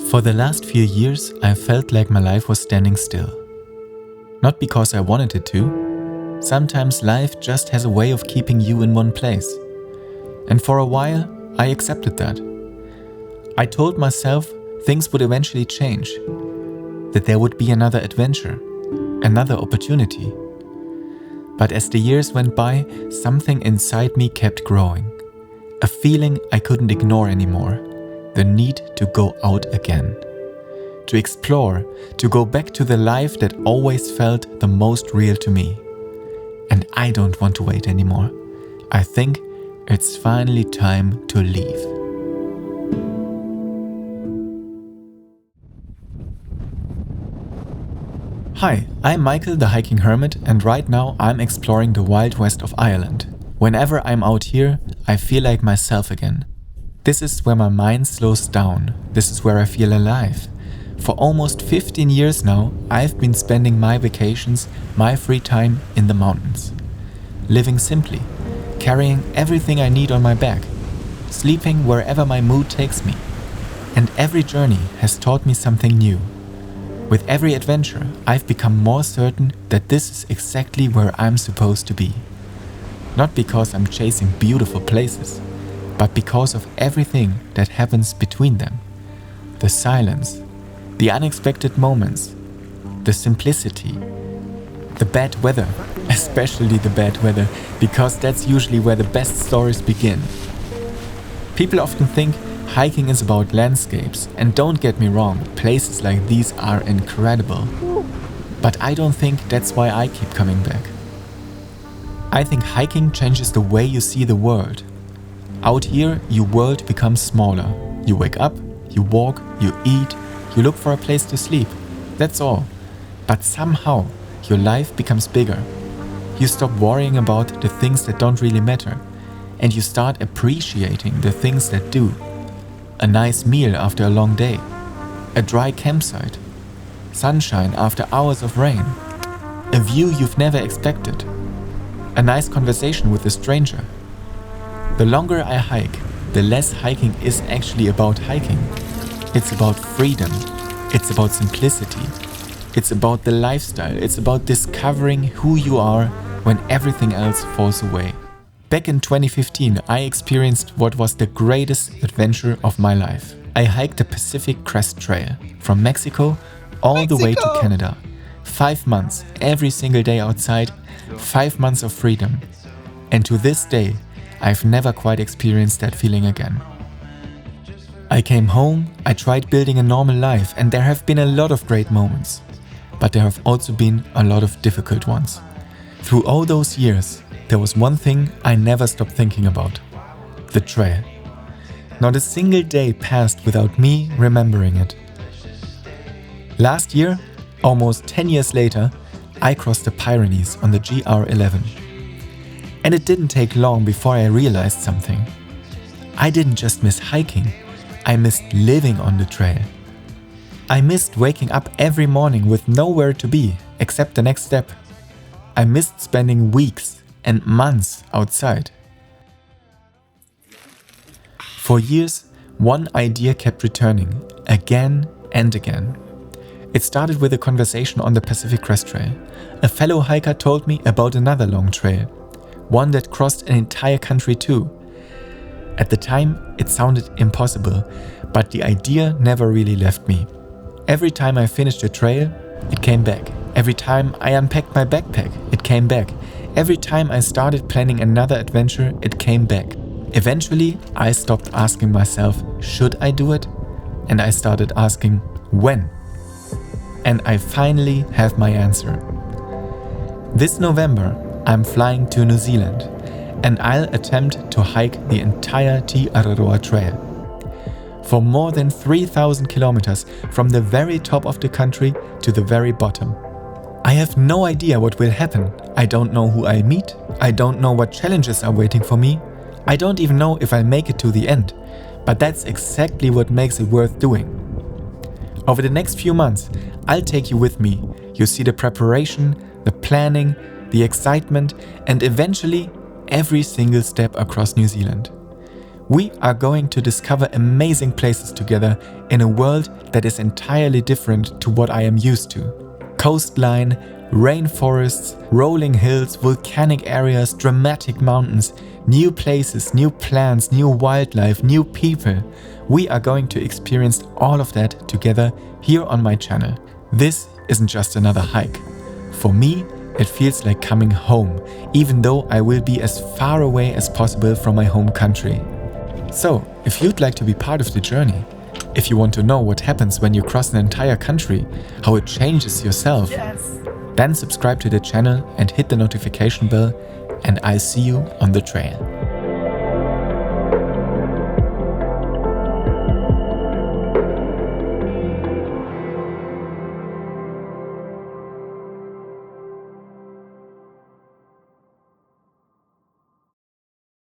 For the last few years, I felt like my life was standing still. Not because I wanted it to. Sometimes life just has a way of keeping you in one place. And for a while, I accepted that. I told myself things would eventually change, that there would be another adventure, another opportunity. But as the years went by, something inside me kept growing. A feeling I couldn't ignore anymore. The need to go out again. To explore, to go back to the life that always felt the most real to me. And I don't want to wait anymore. I think it's finally time to leave. Hi, I'm Michael the Hiking Hermit, and right now I'm exploring the wild west of Ireland. Whenever I'm out here, I feel like myself again. This is where my mind slows down. This is where I feel alive. For almost 15 years now, I've been spending my vacations, my free time in the mountains. Living simply, carrying everything I need on my back, sleeping wherever my mood takes me. And every journey has taught me something new. With every adventure, I've become more certain that this is exactly where I'm supposed to be. Not because I'm chasing beautiful places, but because of everything that happens between them. The silence, the unexpected moments, the simplicity, the bad weather, especially the bad weather, because that's usually where the best stories begin. People often think hiking is about landscapes, and don't get me wrong, places like these are incredible. But I don't think that's why I keep coming back. I think hiking changes the way you see the world. Out here, your world becomes smaller. You wake up, you walk, you eat, you look for a place to sleep. That's all. But somehow, your life becomes bigger. You stop worrying about the things that don't really matter, and you start appreciating the things that do. A nice meal after a long day, a dry campsite, sunshine after hours of rain, a view you've never expected, a nice conversation with a stranger. The longer I hike, the less hiking is actually about hiking. It's about freedom. It's about simplicity. It's about the lifestyle. It's about discovering who you are when everything else falls away. Back in 2015, I experienced what was the greatest adventure of my life. I hiked the Pacific Crest Trail from Mexico all the way to Canada. 5 months, every single day outside, 5 months of freedom. And to this day, I've never quite experienced that feeling again. I came home, I tried building a normal life, and there have been a lot of great moments. But there have also been a lot of difficult ones. Through all those years, there was one thing I never stopped thinking about: the trail. Not a single day passed without me remembering it. Last year, almost 10 years later, I crossed the Pyrenees on the GR11. And it didn't take long before I realized something. I didn't just miss hiking, I missed living on the trail. I missed waking up every morning with nowhere to be except the next step. I missed spending weeks and months outside. For years, one idea kept returning, again and again. It started with a conversation on the Pacific Crest Trail. A fellow hiker told me about another long trail, one that crossed an entire country too. At the time, it sounded impossible, but the idea never really left me. Every time I finished a trail, it came back. Every time I unpacked my backpack, it came back. Every time I started planning another adventure, it came back. Eventually, I stopped asking myself, should I do it? And I started asking, when? And I finally have my answer. This November, I'm flying to New Zealand, and I'll attempt to hike the entire Te Araroa Trail. For more than 3,000 kilometers from the very top of the country to the very bottom. I have no idea what will happen. I don't know who I'll meet. I don't know what challenges are waiting for me. I don't even know if I'll make it to the end. But that's exactly what makes it worth doing. Over the next few months, I'll take you with me. You'll see the preparation, the planning, the excitement, and eventually every single step across New Zealand. We are going to discover amazing places together in a world that is entirely different to what I am used to. Coastline, rainforests, rolling hills, volcanic areas, dramatic mountains, new places, new plants, new wildlife, new people. We are going to experience all of that together here on my channel. This isn't just another hike. For me, it feels like coming home, even though I will be as far away as possible from my home country. So, if you'd like to be part of the journey, if you want to know what happens when you cross an entire country, how it changes yourself, then subscribe to the channel and hit the notification bell, and I'll see you on the trail.